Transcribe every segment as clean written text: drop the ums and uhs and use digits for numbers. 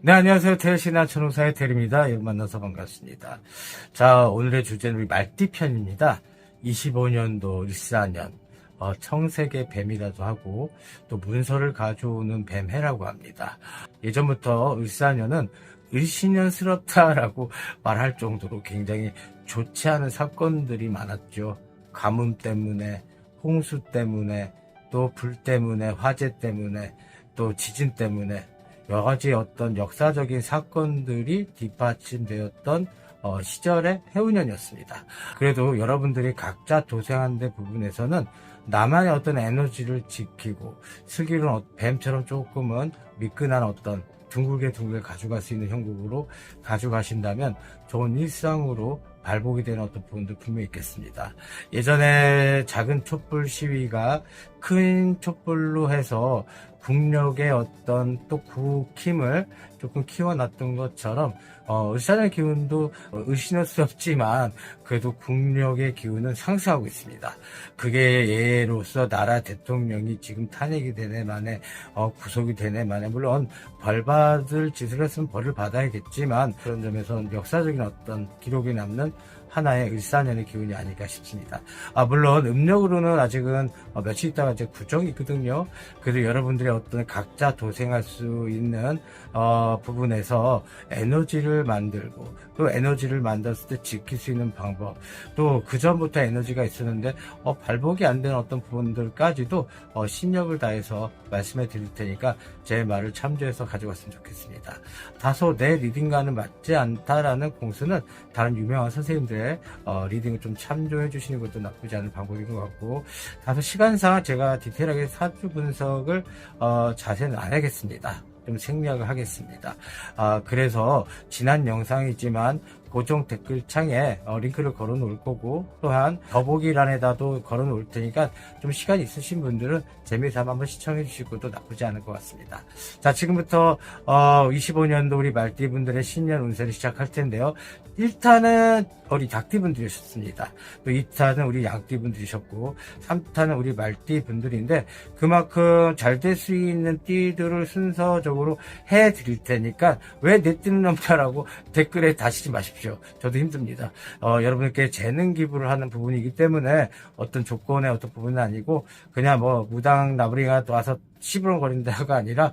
네, 안녕하세요. 태일신한 천호사의 태일입니다. 여러분 만나서 반갑습니다. 자, 오늘의 주제는 우리 말띠 편입니다. 25년도 을사년, 청색의 뱀이라도 하고 또 문서를 가져오는 뱀해라고 합니다. 예전부터 을사년은 을신년스럽다라고 말할 정도로 굉장히 좋지 않은 사건들이 많았죠. 가뭄 때문에, 홍수 때문에, 또 불 때문에, 화재 때문에, 또 지진 때문에 여러 가지 어떤 역사적인 사건들이 뒷받침되었던 시절의 해운년이었습니다. 그래도 여러분들이 각자 도생한 데 부분에서는 나만의 어떤 에너지를 지키고 슬기로운 뱀처럼 조금은 미끈한 어떤 둥글게 가져갈 수 있는 형국으로 가져가신다면 좋은 일상으로 발복이 되는 어떤 부분도 분명히 있겠습니다. 예전에 작은 촛불 시위가 큰 촛불로 해서 국력의 어떤 또 국힘을 조금 키워놨던 것처럼 을사년 기운도 의심스럽지만 그래도 국력의 기운은 상승하고 있습니다. 그게 예로서 나라 대통령이 지금 탄핵이 되네 만에 구속이 되네 만에 물론 벌받을 짓을 했으면 벌을 받아야겠지만 그런 점에서는 역사적인 어떤 기록이 남는 하나의 을사년의 기운이 아닐까 싶습니다. 물론 음력으로는 아직은 며칠 있다가 이제 구정이 있거든요. 그래도 여러분들의 어떤 각자 도생할 수 있는 부분에서 에너지를 만들고 또 에너지를 만들었을 때 지킬 수 있는 방법 또 그 전부터 에너지가 있었는데 발복이 안 되는 어떤 부분들까지도 신력을 다해서 말씀해 드릴 테니까 제 말을 참조해서 가져갔으면 좋겠습니다. 다소 내 리딩과는 맞지 않다라는 공수는 다른 유명한 선생님들의 리딩을 좀 참조해 주시는 것도 나쁘지 않은 방법인 것 같고 다소 시간상 제가 디테일하게 사주 분석을 자세는 안 하겠습니다. 좀 생략을 하겠습니다. 그래서 지난 영상이지만 고정 댓글창에 링크를 걸어 놓을 거고 또한 더보기란에다도 걸어 놓을 테니까 좀 시간이 있으신 분들은 재미삼아 한번 시청해 주실 것도 나쁘지 않을 것 같습니다. 자, 지금부터 25년도 우리 말띠분들의 신년 운세를 시작할 텐데요. 1탄은 우리 닭띠분들이셨습니다. 또 2탄은 우리 양띠분들이셨고 3탄은 우리 말띠분들인데 그만큼 잘 될 수 있는 띠들을 순서적으로 해드릴 테니까 왜 내 띠는 넘다라고 댓글에 다시지 마십시오. 저도 힘듭니다. 여러분께 재능 기부를 하는 부분이기 때문에 어떤 조건의 어떤 부분은 아니고 그냥 뭐 무당 나부리가 와서 시부렁거린다가 아니라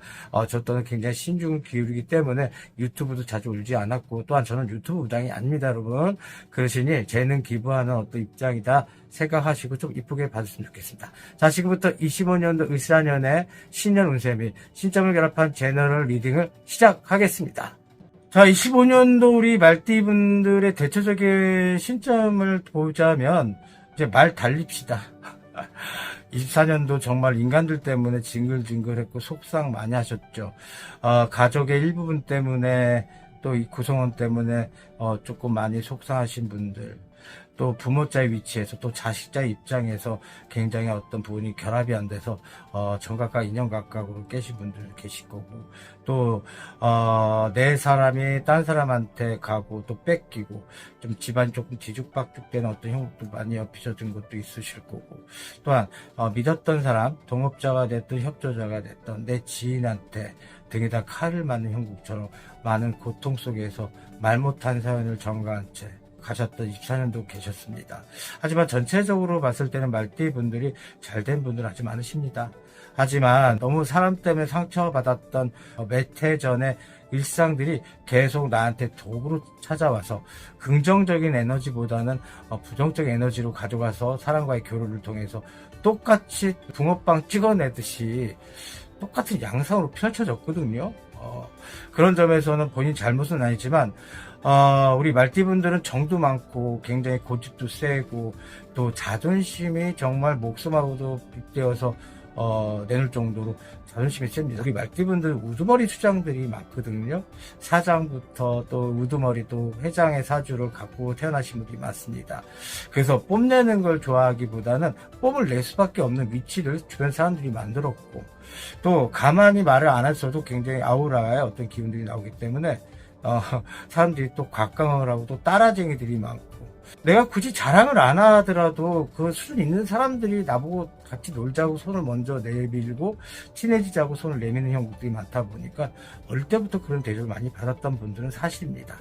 저 또는 굉장히 신중을 기울이기 때문에 유튜브도 자주 올지 않았고 또한 저는 유튜브 무당이 아닙니다, 여러분. 그러시니 재능 기부하는 어떤 입장이다 생각하시고 좀 이쁘게 봐주시면 좋겠습니다. 자, 지금부터 25년도 을사년의 신년 운세 및 신점을 결합한 제너럴 리딩을 시작하겠습니다. 자, 25년도 우리 말띠분들의 대체적인 신점을 보자면 이제 말 달립시다. 24년도 정말 인간들 때문에 징글징글했고 속상 많이 하셨죠. 가족의 일부분 때문에 또 이 구성원 때문에 조금 많이 속상하신 분들 또 부모자의 위치에서 또 자식자의 입장에서 굉장히 어떤 부분이 결합이 안 돼서 정각과 인연각각으로 깨신 분들 계실 거고 또 내 사람이 딴 사람한테 가고 또 뺏기고 좀 집안이 조금 뒤죽박죽되는 어떤 형국도 많이 엎이셔진 것도 있으실 거고 또한 믿었던 사람 동업자가 됐든 협조자가 됐든 내 지인한테 등에다 칼을 맞는 형국처럼 많은 고통 속에서 말 못한 사연을 전가한 채 가셨던 24년도 계셨습니다. 하지만 전체적으로 봤을 때는 말띠분들이 잘된 분들 아주 많으십니다. 하지만 너무 사람 때문에 상처받았던 몇 해 전의 일상들이 계속 나한테 도구로 찾아와서 긍정적인 에너지보다는 부정적인 에너지로 가져가서 사람과의 교류를 통해서 똑같이 붕어빵 찍어내듯이 똑같은 양상으로 펼쳐졌거든요. 그런 점에서는 본인 잘못은 아니지만 우리 말띠분들은 정도 많고 굉장히 고집도 세고 또 자존심이 정말 목숨하고도 빗대어서 내놓을 정도로 자존심이 셉니다. 우리 말띠분들 우두머리 수장들이 많거든요. 사장부터 또 우두머리 또 회장의 사주를 갖고 태어나신 분들이 많습니다. 그래서 뽐내는 걸 좋아하기보다는 뽐을 낼 수밖에 없는 위치를 주변 사람들이 만들었고 또 가만히 말을 안 했어도 굉장히 아우라의 어떤 기운들이 나오기 때문에 사람들이 또 곽강을 하고 또 따라쟁이들이 많고 내가 굳이 자랑을 안 하더라도 그 수준 있는 사람들이 나보고 같이 놀자고 손을 먼저 내밀고 친해지자고 손을 내미는 형국들이 많다 보니까 어릴 때부터 그런 대접을 많이 받았던 분들은 사실입니다.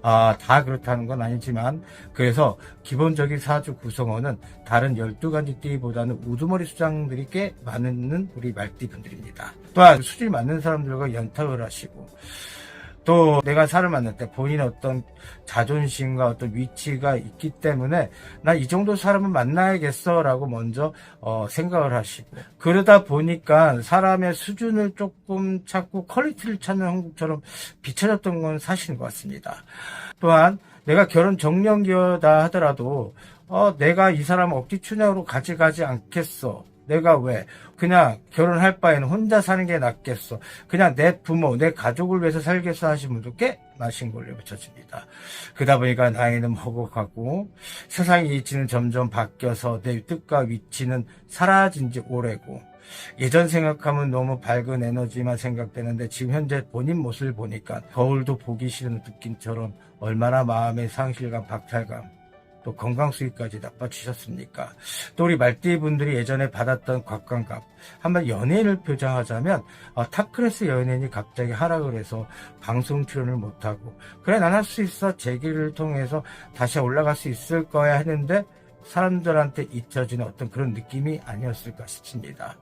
다 그렇다는 건 아니지만, 그래서 기본적인 사주 구성원은 다른 12가지 띠보다는 우두머리 수장들이 꽤 많은 우리 말띠 분들입니다. 또한 수준이 맞는 사람들과 연탁을 하시고, 또 내가 사람을 만날 때 본인의 어떤 자존심과 어떤 위치가 있기 때문에 나 이 정도 사람을 만나야겠어 라고 먼저 생각을 하시고, 그러다 보니까 사람의 수준을 조금 찾고 퀄리티를 찾는 한국처럼 비춰졌던 건 사실인 것 같습니다. 또한 내가 결혼 정년기여다 하더라도 내가 이 사람 억지춘향으로 같이 가지 않겠어. 내가 왜 그냥 결혼할 바에는 혼자 사는 게 낫겠어. 그냥 내 부모, 내 가족을 위해서 살겠어 하신 분도 꽤 많으신 걸로 비춰집니다. 그러다 보니까 나이는 먹어가고 세상의 이치는 점점 바뀌어서 내 뜻과 위치는 사라진 지 오래고, 예전 생각하면 너무 밝은 에너지만 생각되는데 지금 현재 본인 모습을 보니까 거울도 보기 싫은 느낌처럼 얼마나 마음의 상실감, 박탈감, 또 건강 수익까지 나빠지셨습니까? 또 우리 말띠분들이 예전에 받았던 곽광갑, 한번 연예인을 표장하자면 탑클래스 연예인이 갑자기 하락을 해서 방송 출연을 못하고, 그래 난 할 수 있어, 제 길을 통해서 다시 올라갈 수 있을 거야 했는데 사람들한테 잊혀지는 어떤 그런 느낌이 아니었을까 싶습니다.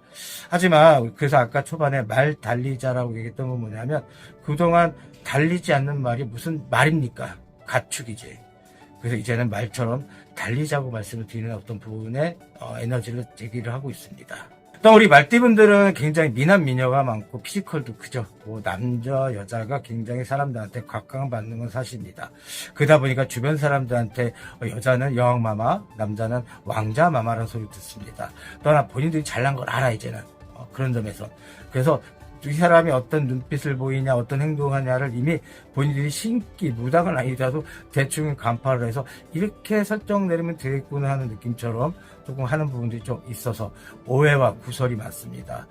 하지만 그래서 아까 초반에 말 달리자라고 얘기했던 건 뭐냐면, 그동안 달리지 않는 말이 무슨 말입니까? 가축이지. 그래서 이제는 말처럼 달리자고 말씀을 드리는 어떤 부분에 에너지를 제기를 하고 있습니다. 또 우리 말띠분들은 굉장히 미남 미녀가 많고 피지컬도 크죠. 남자 여자가 굉장히 사람들한테 각광받는 건 사실입니다. 그러다 보니까 주변 사람들한테 여자는 여왕마마, 남자는 왕자마마라는 소리 듣습니다. 또한 본인들이 잘난 걸 알아 이제는, 그런 점에서. 그래서 이 사람이 어떤 눈빛을 보이냐, 어떤 행동하냐를 이미 본인들이 신기, 무당은 아니더라도 대충 간파를 해서 이렇게 설정 내리면 되겠구나 하는 느낌처럼 조금 하는 부분들이 좀 있어서 오해와 구설이 많습니다.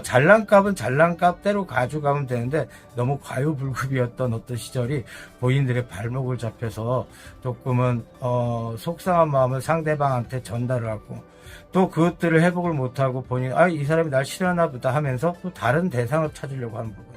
잘난 값은 잘난 값대로 가져가면 되는데 너무 과유불급이었던 어떤 시절이 본인들의 발목을 잡혀서 조금은 속상한 마음을 상대방한테 전달을 하고, 또 그것들을 회복을 못하고 본인 이 사람이 날 싫어하나 보다 하면서 또 다른 대상을 찾으려고 하는 부분,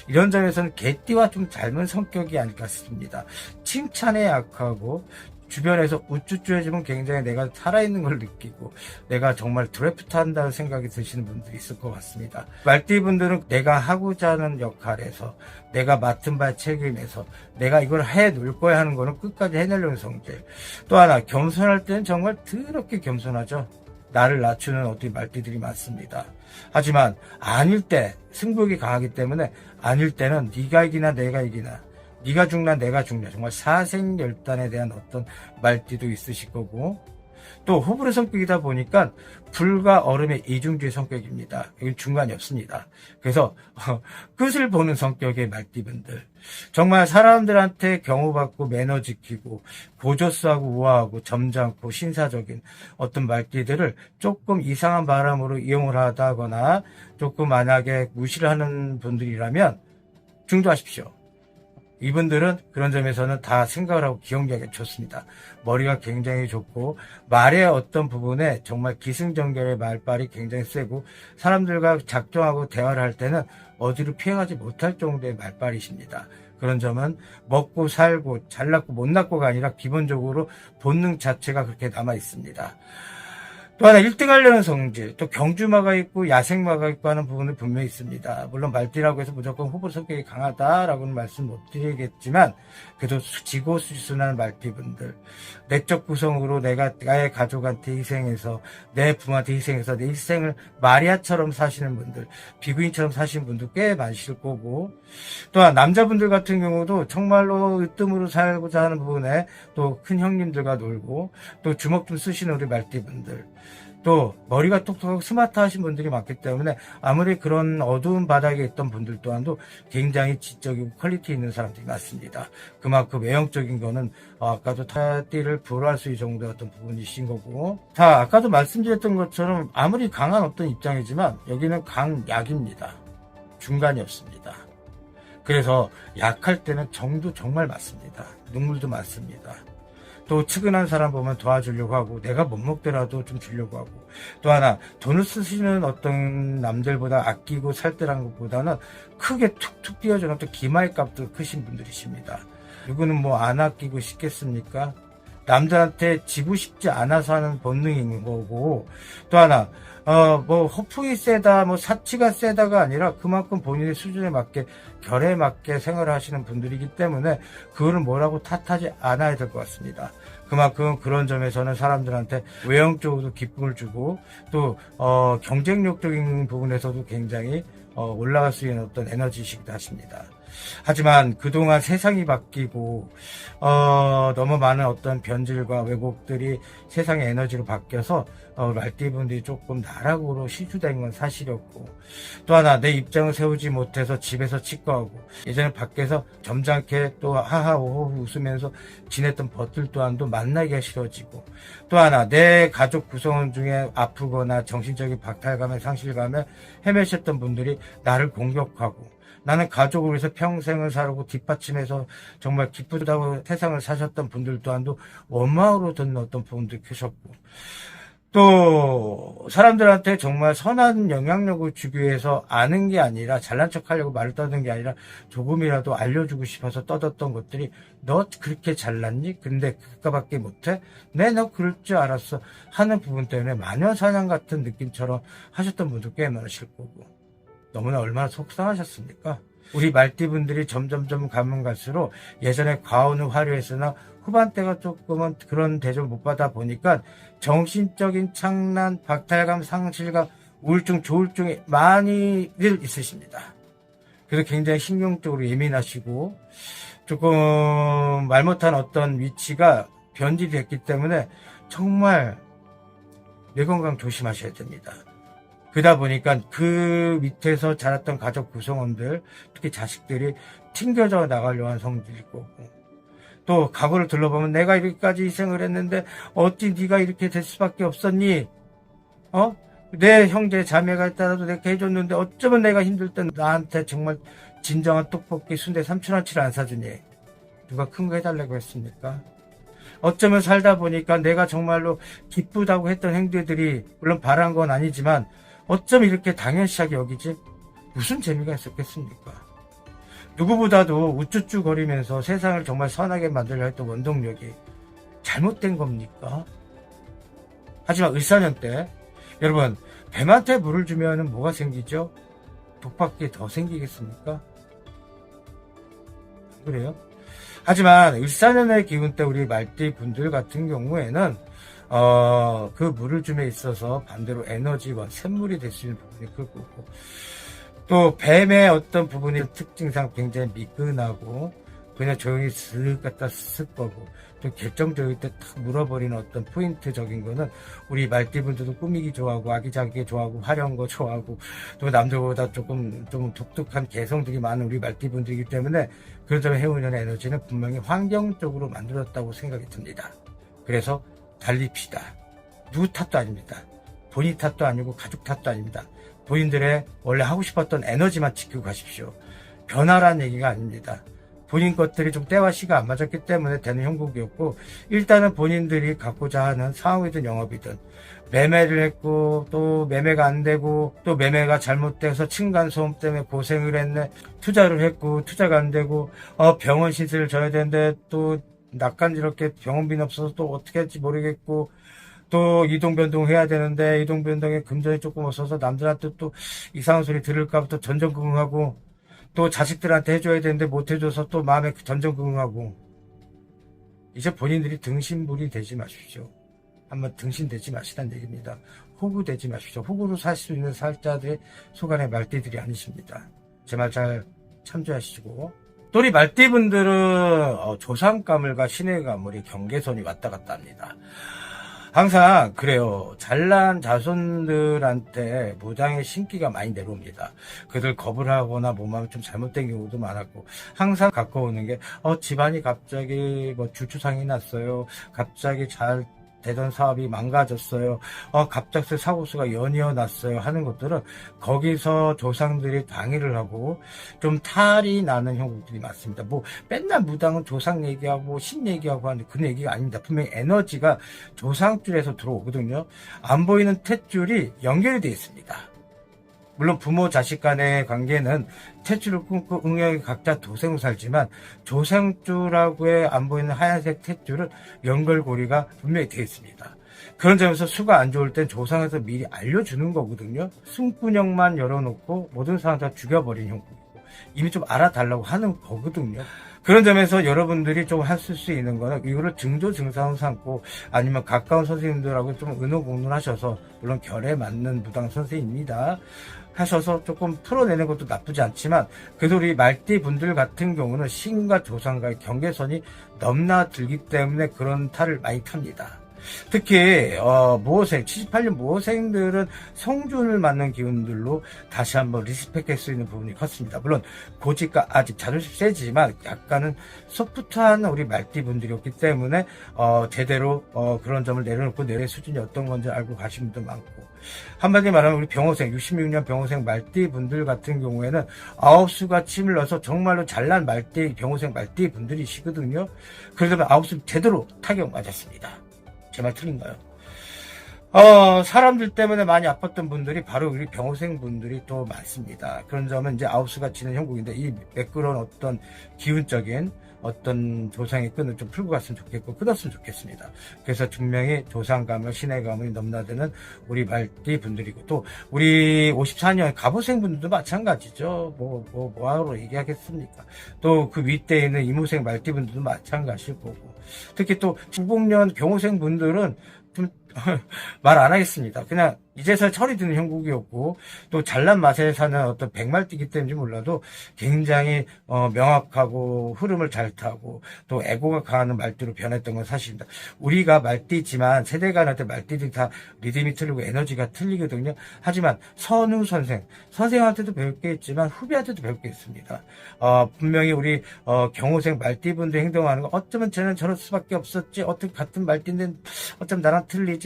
이런 점에서는 개띠와 좀 닮은 성격이 아닐까 싶습니다. 칭찬에 약하고 주변에서 우쭈쭈 해주면 굉장히 내가 살아있는 걸 느끼고 내가 정말 드래프트 한다는 생각이 드시는 분들이 있을 것 같습니다. 말띠분들은 내가 하고자 하는 역할에서, 내가 맡은 바의 책임에서 내가 이걸 해놓을 거야 하는 거는 끝까지 해내려는 성질. 또 하나, 겸손할 때는 정말 더럽게 겸손하죠. 나를 낮추는 어떤 말띠들이 많습니다. 하지만 아닐 때 승부욕이 강하기 때문에, 아닐 때는 네가 이기나 내가 이기나, 네가 죽나 내가 죽나, 정말 사생열단에 대한 어떤 말띠도 있으실 거고, 또 호불호 성격이다 보니까 불과 얼음의 이중주의 성격입니다. 이건 중간이 없습니다. 그래서 끝을 보는 성격의 말띠분들, 정말 사람들한테 경호받고 매너 지키고 고조스하고 우아하고 점잖고 신사적인 어떤 말띠들을 조금 이상한 바람으로 이용을 하다거나 조금 만약에 무시를 하는 분들이라면 중도하십시오. 이분들은 그런 점에서는 다 생각을 하고 기억력이 좋습니다. 머리가 굉장히 좋고 말의 어떤 부분에 정말 기승전결의 말빨이 굉장히 세고, 사람들과 작정하고 대화를 할 때는 어디로 피해가지 못할 정도의 말빨이십니다. 그런 점은 먹고 살고 잘났고 못났고가 아니라 기본적으로 본능 자체가 그렇게 남아 있습니다. 또 하나, 1등 하려는 성질, 또 경주마가 있고 야생마가 있고 하는 부분은 분명히 있습니다. 물론 말띠라고 해서 무조건 후보 성격이 강하다라고는 말씀 못 드리겠지만, 그래도 지고수순한 말띠분들, 내적 구성으로 나의 가족한테 희생해서, 내 부모한테 희생해서 내 희생을 마리아처럼 사시는 분들, 비구인처럼 사시는 분들 꽤 많으실 거고, 또한 남자분들 같은 경우도 정말로 으뜸으로 살고자 하는 부분에 또 큰 형님들과 놀고, 또 주먹 좀 쓰시는 우리 말띠분들, 또 머리가 똑똑하고 스마트하신 분들이 많기 때문에 아무리 그런 어두운 바닥에 있던 분들 또한도 굉장히 지적이고 퀄리티 있는 사람들이 많습니다. 그만큼 외형적인 거는 아까도 타띠를 불허할 수 있을 정도의 어떤 부분이신 거고, 아까도 말씀드렸던 것처럼 아무리 강한 어떤 입장이지만 여기는 강약입니다. 중간이 없습니다. 그래서 약할 때는 정도 정말 많습니다. 눈물도 많습니다. 또 측은한 사람 보면 도와주려고 하고, 내가 못 먹더라도 좀 주려고 하고, 또 하나 돈을 쓰시는 어떤 남들보다 아끼고 살뜰한 것보다는 크게 툭툭 띄워주는 또 기마의 값도 크신 분들이십니다. 누구는 뭐 안 아끼고 싶겠습니까? 남들한테 지고 싶지 않아서 하는 본능인 거고, 또 하나 뭐 허풍이 세다, 뭐 사치가 세다가 아니라 그만큼 본인의 수준에 맞게, 결에 맞게 생활을 하시는 분들이기 때문에 그거를 뭐라고 탓하지 않아야 될 것 같습니다. 그만큼 그런 점에서는 사람들한테 외형적으로도 기쁨을 주고, 또 경쟁력적인 부분에서도 굉장히 올라갈 수 있는 어떤 에너지이시기도 하십니다. 하지만 그동안 세상이 바뀌고 너무 많은 어떤 변질과 왜곡들이 세상의 에너지로 바뀌어서 말띠분들이 조금 나락으로 실추된 건 사실이었고, 또 하나 내 입장을 세우지 못해서 집에서 치과하고, 예전에 밖에서 점잖게 또 하하호호 웃으면서 지냈던 벗들 또한도 만나기가 싫어지고, 또 하나 내 가족 구성원 중에 아프거나 정신적인 박탈감에 상실감에 헤매셨던 분들이 나를 공격하고, 나는 가족을 위해서 평생을 살고 뒷받침해서 정말 기쁘다고 세상을 사셨던 분들 또한도 원망으로 듣는 어떤 부분도 계셨고, 또 사람들한테 정말 선한 영향력을 주기 위해서 아는 게 아니라 잘난 척하려고 말을 떠는 게 아니라 조금이라도 알려주고 싶어서 떠들었던 것들이, 너 그렇게 잘났니? 근데 그거밖에 못해? 네, 너 그럴 줄 알았어 하는 부분 때문에 마녀사냥 같은 느낌처럼 하셨던 분도 꽤 많으실 거고, 너무나 얼마나 속상하셨습니까? 우리 말띠분들이 점점점 가면 갈수록 예전에 과오는 화려했으나 후반때가 조금은 그런 대접을 못 받아 보니까 정신적인 창란, 박탈감, 상실감, 우울증, 조울증이 많이들 있으십니다. 그래서 굉장히 신경적으로 예민하시고, 조금 말 못한 어떤 위치가 변질이 됐기 때문에 정말 뇌 건강 조심하셔야 됩니다. 그러다 보니까 그 밑에서 자랐던 가족 구성원들, 특히 자식들이 튕겨져 나가려고 하는 성질일 거고, 또 과거를 둘러보면 내가 이렇게까지 희생을 했는데 어찌 네가 이렇게 될 수밖에 없었니? 내 형제 자매가 있더라도 내가 해줬는데 어쩌면 내가 힘들 때 나한테 정말 진정한 떡볶이, 순대, 삼천원치를 안 사주니? 누가 큰 거 해달라고 했습니까? 어쩌면 살다 보니까 내가 정말로 기쁘다고 했던 행동들이, 물론 바란 건 아니지만 어쩜 이렇게 당연시하게 여기지? 무슨 재미가 있었겠습니까? 누구보다도 우쭈쭈 거리면서 세상을 정말 선하게 만들려 했던 원동력이 잘못된 겁니까? 하지만 을사년 때 여러분, 뱀한테 물을 주면 뭐가 생기죠? 독밖에 더 생기겠습니까? 그래요? 하지만 을사년의 기운 때 우리 말띠 분들 같은 경우에는 그 물을 줌에 있어서 반대로 에너지와 샘물이 될 수 있는 부분이 클 거고, 또 뱀의 어떤 부분이 특징상 굉장히 미끈하고 그냥 조용히 슥 갖다 쓱 거고, 또 결정적일 때 탁 물어버리는 어떤 포인트적인 거는 우리 말띠분들도 꾸미기 좋아하고 아기자기하게 좋아하고 화려한 거 좋아하고, 또 남들보다 조금 독특한 개성들이 많은 우리 말띠분들이기 때문에 그런 점에 해오는 에너지는 분명히 환경적으로 만들었다고 생각이 듭니다. 그래서 달립시다. 누구 탓도 아닙니다. 본인 탓도 아니고 가족 탓도 아닙니다. 본인들의 원래 하고 싶었던 에너지만 지키고 가십시오. 변화란 얘기가 아닙니다. 본인 것들이 좀 때와 시가 안 맞았기 때문에 되는 형국이었고, 일단은 본인들이 갖고자 하는 사업이든 영업이든 매매를 했고, 또 매매가 안 되고, 또 매매가 잘못돼서 층간소음 때문에 고생을 했네. 투자를 했고 투자가 안 되고, 병원 시세를 져야 되는데 또 낯간지럽게 병원비는 없어서 또 어떻게 할지 모르겠고, 또 이동변동 해야 되는데 이동변동에 금전이 조금 없어서 남들한테 또 이상한 소리 들을까 또 전전긍긍하고, 또 자식들한테 해줘야 되는데 못 해줘서 또 마음에 전전긍긍하고. 이제 본인들이 등신불이 되지 마십시오. 한번 등신되지 마시란 얘기입니다. 호구되지 마십시오. 호구로 살 수 있는 살자들의 속안의 말띠들이 아니십니다. 제 말 잘 참조하시고, 또 우리 말띠분들은 조상가물과 신의 가물이 경계선이 왔다 갔다 합니다. 항상 그래요. 잘난 자손들한테 무당의 신기가 많이 내려옵니다. 그들 겁을 하거나 몸하면 좀 잘못된 경우도 많았고, 항상 갖고 오는 게 집안이 갑자기 뭐 주추상이 났어요. 갑자기 잘 되던 사업이 망가졌어요. 갑작스레 사고수가 연이어 났어요. 하는 것들은 거기서 조상들이 방해를 하고 좀 탈이 나는 형국들이 많습니다. 뭐 맨날 무당은 조상 얘기하고 신 얘기하고 하는데 그런 얘기가 아닙니다. 분명히 에너지가 조상줄에서 들어오거든요. 안 보이는 탯줄이 연결이 되어 있습니다. 물론 부모 자식 간의 관계는 탯줄을 끊고 응역이 각자 도생을 살지만 조상줄하고의 안 보이는 하얀색 탯줄은 연결고리가 분명히 되어 있습니다. 그런 점에서 수가 안 좋을 땐 조상에서 미리 알려주는 거거든요. 숨구녕만 열어놓고 모든 사람 다 죽여버린 형국이고 이미 좀 알아달라고 하는 거거든요. 그런 점에서 여러분들이 좀 하실 수 있는 거는 이거를 증조 증상으로 삼고 아니면 가까운 선생님들하고 좀 의논공론하셔서 물론 결에 맞는 무당 선생님입니다. 하셔서 조금 풀어내는 것도 나쁘지 않지만 그래도 우리 말띠 분들 같은 경우는 신과 조상과의 경계선이 넘나들기 때문에 그런 탈을 많이 탑니다. 특히 모호생 78년 모호생들은 성준을 맞는 기운들로 다시 한번 리스펙할 수 있는 부분이 컸습니다. 물론 고집과 아직 자존심 세지만 약간은 소프트한 우리 말띠 분들이었기 때문에 제대로 그런 점을 내려놓고 내래 수준이 어떤 건지 알고 가신 분도 많고 한마디 말하면 우리 병호생 66년 병호생 말띠 분들 같은 경우에는 9수가 침을 넣어서 정말로 잘난 말띠 병호생 말띠 분들이시거든요. 그러다 보면 9수 제대로 타격 맞았습니다. 제 말 틀린가요? 사람들 때문에 많이 아팠던 분들이 바로 우리 병호생 분들이 또 많습니다. 그런 점은 이제 아홉수가 치는 형국인데 이 매끄러운 어떤 기운적인 어떤 조상의 끈을 좀 풀고 갔으면 좋겠고 끊었으면 좋겠습니다. 그래서 분명히 조상감을 신의 감을 넘나드는 우리 말띠 분들이고 또 우리 54년 갑오생 분들도 마찬가지죠. 뭐하러 얘기하겠습니까? 또 그 윗대에 있는 이모생 말띠 분들도 마찬가지일 거고 특히 또 주복년 병호생 분들은 좀 말 안 하겠습니다. 그냥 이제서 철이 드는 형국이었고 또 잘난 맛에 사는 어떤 백말띠기 때문인지 몰라도 굉장히 명확하고 흐름을 잘 타고 또 애고가 강한 말띠로 변했던 건 사실입니다. 우리가 말띠지만 세대간한테 말띠들이 다 리듬이 틀리고 에너지가 틀리거든요. 하지만 선우 선생한테도 배울 게 있지만 후배한테도 배울 게 있습니다. 분명히 우리 경호생 말띠분들 행동하는 거 어쩌면 쟤는 저럴 수밖에 없었지 어떻게 같은 말띠인데 어쩌면 나랑 틀리지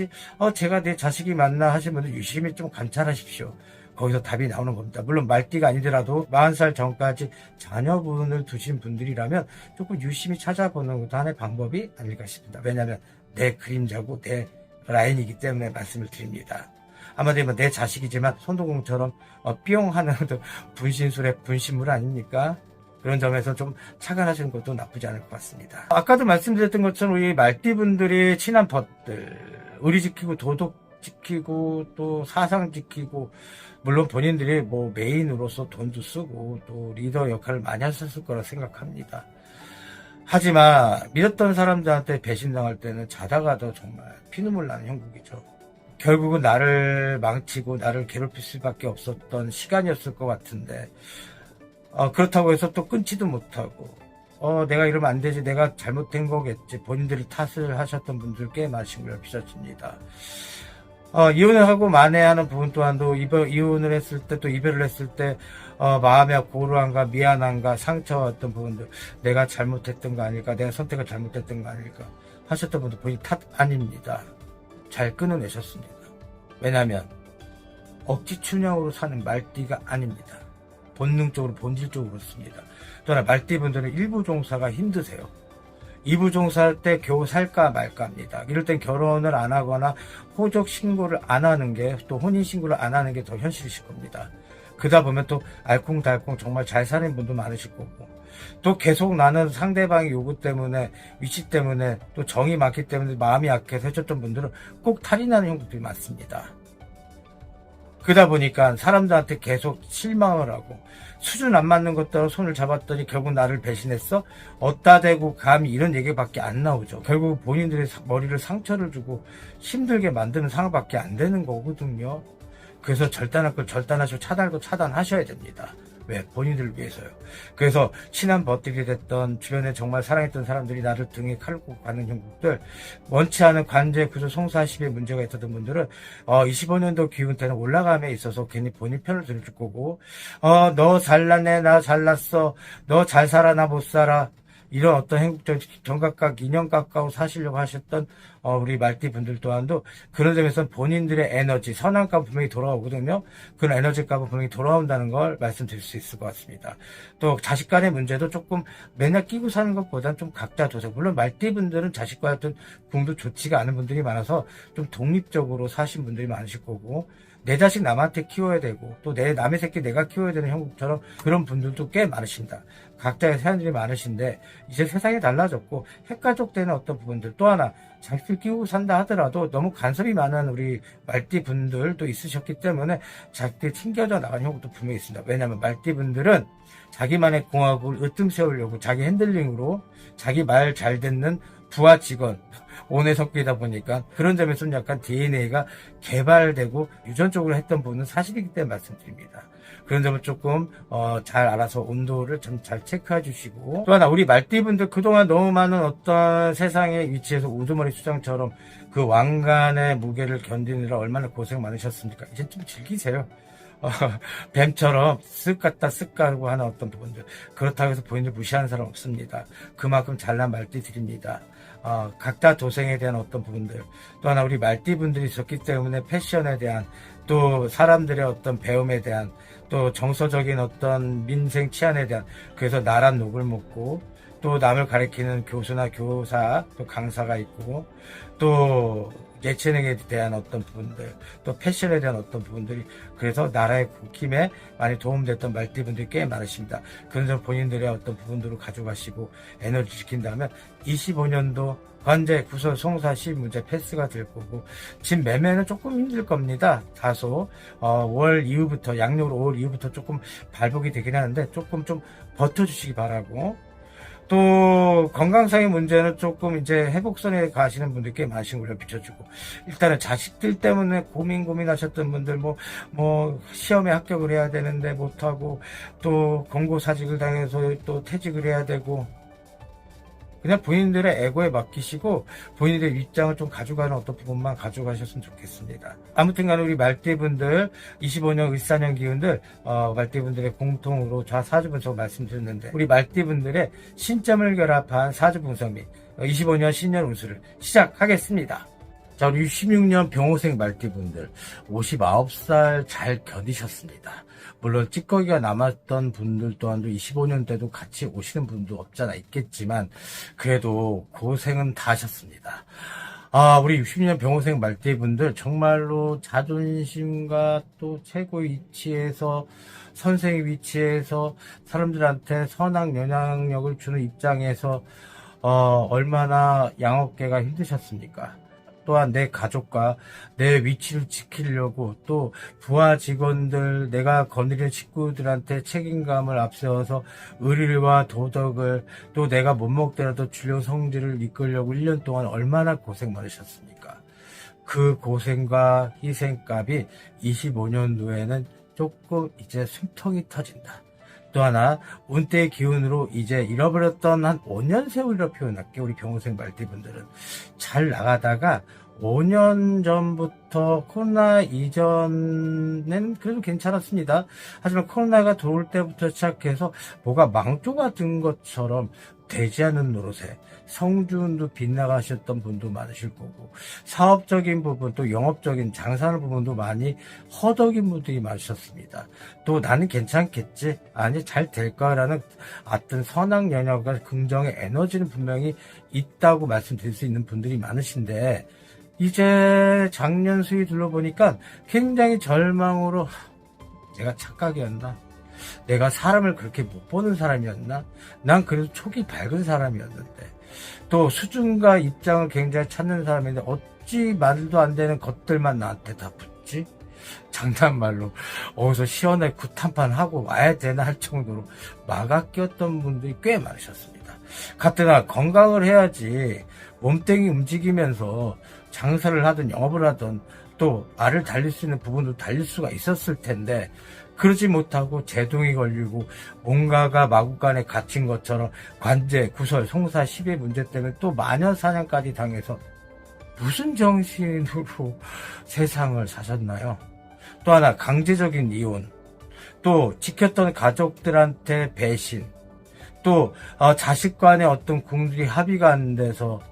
제가 내 자식이 맞나 하시면 유심히 좀 관찰하십시오. 거기서 답이 나오는 겁니다. 물론 말띠가 아니더라도 40살 전까지 자녀분을 두신 분들이라면 조금 유심히 찾아보는 것도 하나의 방법이 아닐까 싶습니다. 왜냐하면 내 그림자고 내 라인이기 때문에 말씀을 드립니다. 아마도 내 자식이지만 손도공처럼 뿅 하는 분신술의 분신물 아닙니까? 그런 점에서 좀 착안하시는 것도 나쁘지 않을 것 같습니다. 아까도 말씀드렸던 것처럼 우리 말띠분들이 친한 법들 의리 지키고 도덕 지키고 또 사상 지키고 물론 본인들이 뭐 메인으로서 돈도 쓰고 또 리더 역할을 많이 하셨을 거라 생각합니다. 하지만 믿었던 사람들한테 배신당할 때는 자다가도 정말 피눈물 나는 형국이죠. 결국은 나를 망치고 나를 괴롭힐 수밖에 없었던 시간이었을 것 같은데 그렇다고 해서 또 끊지도 못하고 내가 이러면 안 되지 내가 잘못된 거겠지 본인들이 탓을 하셨던 분들 꽤 많으신 빚어집니다. 이혼을 하고 만회하는 부분 또한도 이혼을 했을 때 또 이별을 했을 때 마음의 고루함과 미안함과 상처였던 부분들 내가 잘못했던 거 아닐까 내가 선택을 잘못했던 거 아닐까 하셨던 분들 본인 탓 아닙니다. 잘 끊어내셨습니다. 왜냐하면 억지 춘향으로 사는 말띠가 아닙니다. 본능적으로 본질적으로 그렇습니다. 또한 말띠분들은 일부 종사가 힘드세요. 2부 종사할 때 겨우 살까 말까 합니다. 이럴 땐 결혼을 안 하거나 호적 신고를 안 하는 게 또 혼인 신고를 안 하는 게 더 현실이실 겁니다. 그러다 보면 또 알콩달콩 정말 잘 사는 분도 많으실 거고 또 계속 나는 상대방의 요구 때문에 위치 때문에 또 정이 많기 때문에 마음이 약해서 해줬던 분들은 꼭 탈이 나는 형국들이 많습니다. 그러다 보니까 사람들한테 계속 실망을 하고 수준 안 맞는 것들로 손을 잡았더니 결국 나를 배신했어? 어따 대고 감히 이런 얘기밖에 안 나오죠. 결국 본인들의 머리를 상처를 주고 힘들게 만드는 상황밖에 안 되는 거거든요. 그래서 절단할 걸 절단하시고 차단할 걸 차단하셔야 됩니다. 왜? 본인들을 위해서요. 그래서 친한 버티게 됐던 주변에 정말 사랑했던 사람들이 나를 등에 칼을 꽂고 가는 형국들 원치 않은 관제 구조 송사십의 문제가 있었던 분들은 25년도 기운 때는 올라감에 있어서 괜히 본인 편을 들을 거고 너 잘났네 나 잘났어 너 잘 살아 나 못 살아 이런 어떤 행국적 정각각 인연각각으로 사시려고 하셨던 우리 말띠 분들 또한도 그런 점에서 본인들의 에너지, 선함값은 분명히 돌아오거든요. 그런 에너지값은 분명히 돌아온다는 걸 말씀드릴 수 있을 것 같습니다. 또 자식 간의 문제도 조금 맨날 끼고 사는 것보다는 좀 각자 둬서, 물론 말띠 분들은 자식과 어떤 궁도 좋지가 않은 분들이 많아서 좀 독립적으로 사신 분들이 많으실 거고, 내 자식 남한테 키워야 되고 또 내 남의 새끼 내가 키워야 되는 형국처럼 그런 분들도 꽤 많으십니다. 각자의 사연들이 많으신데 이제 세상이 달라졌고 핵가족 되는 어떤 부분들, 또 하나 자식들 키우고 산다 하더라도 너무 간섭이 많은 우리 말띠 분들도 있으셨기 때문에 자식들이 튕겨져 나가는 형국도 분명히 있습니다. 왜냐하면 말띠 분들은 자기만의 공학을 으뜸 세우려고 자기 핸들링으로 자기 말 잘 듣는 부하 직원 온에 섞이다 보니까 그런 점에서는 약간 DNA가 개발되고 유전적으로 했던 부분은 사실이기 때문에 말씀드립니다. 그런 점을 조금 잘 알아서 온도를 좀 잘 체크해 주시고, 또 하나 우리 말띠분들 그동안 너무 많은 어떤 세상의 위치에서 우두머리 수장처럼 그 왕관의 무게를 견디느라 얼마나 고생 많으셨습니까? 이제 좀 즐기세요. 뱀처럼 쓱 갔다 쓱 가고 하는 어떤 부분들, 그렇다고 해서 본인을 무시하는 사람 없습니다. 그만큼 잘난 말띠들입니다. 각자 도생에 대한 어떤 부분들, 또 하나 우리 말띠분들이 있었기 때문에 패션에 대한, 또 사람들의 어떤 배움에 대한, 또 정서적인 어떤 민생 치안에 대한, 그래서 나란 녹을 먹고 또 남을 가리키는 교수나 교사, 또 강사가 있고, 또 예체능에 대한 어떤 부분들, 또 패션에 대한 어떤 부분들이, 그래서 나라의 국힘에 많이 도움됐던 말띠분들이 꽤 많으십니다. 그런 점 본인들의 어떤 부분들을 가져가시고 에너지 지킨다면 25년도 관제, 구설, 송사, 시 문제 패스가 될 거고, 집 매매는 조금 힘들 겁니다. 다소 5월 이후부터, 양력으로 5월 이후부터 조금 발복이 되긴 하는데 조금 좀 버텨주시기 바라고, 또 건강상의 문제는 조금 이제 회복선에 가시는 분들 꽤 많으신 걸로 비춰주고, 일단은 자식들 때문에 고민하셨던 분들, 뭐 시험에 합격을 해야 되는데 못하고, 또 권고사직을 당해서 또 퇴직을 해야 되고, 그냥 본인들의 에고에 맡기시고 본인들의 입장을 좀 가져가는 어떤 부분만 가져가셨으면 좋겠습니다. 아무튼 간에 우리 말띠분들 25년 을사년 기운들, 말띠분들의 공통으로 좌사주 분석 말씀드렸는데, 우리 말띠분들의 신점을 결합한 사주 분석 및 25년 신년 운수를 시작하겠습니다. 자, 우리 16년 병호생 말띠분들 59살 잘 견디셨습니다. 물론 찌꺼기가 남았던 분들 또한도 25년 때도 같이 오시는 분도 없잖아 있겠지만 그래도 고생은 다 하셨습니다. 우리 60년 병호생 말띠분들 정말로 자존심과 또 최고 위치에서, 선생의 위치에서 사람들한테 선한 영향력을 주는 입장에서 얼마나 양업계가 힘드셨습니까? 또한 내 가족과 내 위치를 지키려고, 또 부하 직원들, 내가 거느리는 식구들한테 책임감을 앞세워서 의리와 도덕을, 또 내가 못 먹더라도 주려 성질을 이끌려고 1년 동안 얼마나 고생 많으셨습니까? 그 고생과 희생값이 25년도에는 조금 이제 숨통이 터진다. 또 하나 운대의 기운으로 이제 잃어버렸던 한 5년 세월이라고 표현할게요. 우리 병호생 말띠분들은 잘 나가다가 5년 전부터, 코로나 이전엔 그래도 괜찮았습니다. 하지만 코로나가 들어올 때부터 시작해서 뭐가 망조가 든 것처럼 되지 않는 노릇에 성준도 빗나가셨던 분도 많으실 거고, 사업적인 부분, 또 영업적인 장사하는 부분도 많이 허덕인 분들이 많으셨습니다. 또 나는 괜찮겠지, 아니 잘 될까라는 어떤 선악 연약과 긍정의 에너지는 분명히 있다고 말씀드릴 수 있는 분들이 많으신데, 이제 작년 수위 둘러보니까 굉장히 절망으로, 내가 착각이었나? 내가 사람을 그렇게 못 보는 사람이었나? 난 그래도 촉이 밝은 사람이었는데, 또 수준과 입장을 굉장히 찾는 사람인데 어찌 말도 안 되는 것들만 나한테 다 붙지? 장난말로 어디서 시원하게 굿한판 하고 와야 되나 할 정도로 막아 끼었던 분들이 꽤 많으셨습니다. 가뜩이나 건강을 해야지 몸뚱이 움직이면서 장사를 하든 영업을 하든 또 알을 달릴 수 있는 부분도 달릴 수가 있었을 텐데, 그러지 못하고 제동이 걸리고 뭔가가 마구간에 갇힌 것처럼 관제, 구설, 송사, 시비 문제 때문에 또 마녀 사냥까지 당해서 무슨 정신으로 세상을 사셨나요? 또 하나 강제적인 이혼, 또 지켰던 가족들한테 배신, 또 자식 간의 어떤 궁들이 합의가 안 돼서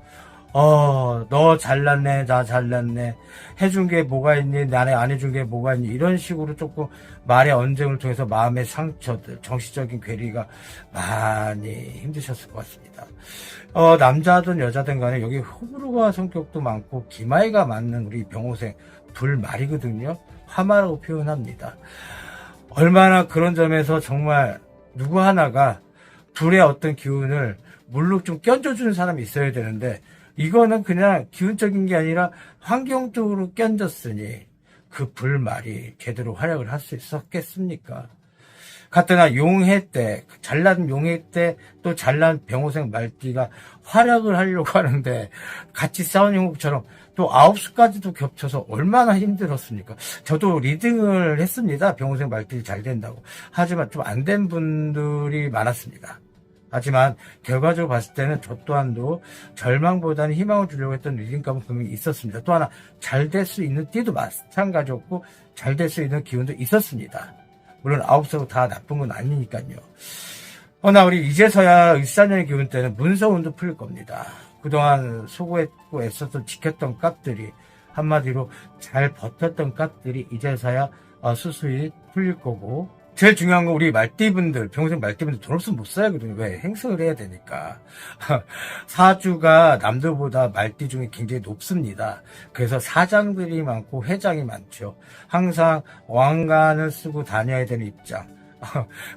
너 잘났네, 나 잘났네, 해준 게 뭐가 있니, 나네 안 해준 게 뭐가 있니, 이런 식으로 조금 말의 언쟁을 통해서 마음의 상처들, 정신적인 괴리가 많이 힘드셨을 것 같습니다. 남자든 여자든 간에 여기 호불호가 성격도 많고 기마이가 맞는 우리 병호생 불말이거든요. 화마라고 표현합니다. 얼마나 그런 점에서 정말 누구 하나가 불의 어떤 기운을 물로 좀 껴줘주는 사람이 있어야 되는데, 이거는 그냥 기운적인 게 아니라 환경적으로 껴졌으니 그 불말이 제대로 활약을 할 수 있었겠습니까? 같으나 용해 때, 잘난 용해 때 또 잘난 병호생 말띠가 활약을 하려고 하는데 같이 싸운 형국처럼 또 9수까지도 겹쳐서 얼마나 힘들었습니까? 저도 리딩을 했습니다. 병호생 말띠 잘 된다고. 하지만 좀 안 된 분들이 많았습니다. 하지만 결과적으로 봤을 때는 저 또한도 절망보다는 희망을 주려고 했던 리딩감은 분명히 있었습니다. 또 하나 잘 될 수 있는 띠도 마찬가지였고 잘 될 수 있는 기운도 있었습니다. 물론 9수 다 나쁜 건 아니니까요. 나 우리 이제서야 을사년의 기운 때는 문서운도 풀릴 겁니다. 그동안 수고했고 애썼던 지켰던 값들이, 한마디로 잘 버텼던 값들이 이제서야 수수히 풀릴 거고, 제일 중요한 건 우리 말띠분들, 병생 말띠분들 돈 없으면 못 살거든요. 왜? 행석을 해야 되니까. 사주가 남들보다 말띠 중에 굉장히 높습니다. 그래서 사장들이 많고 회장이 많죠. 항상 왕관을 쓰고 다녀야 되는 입장.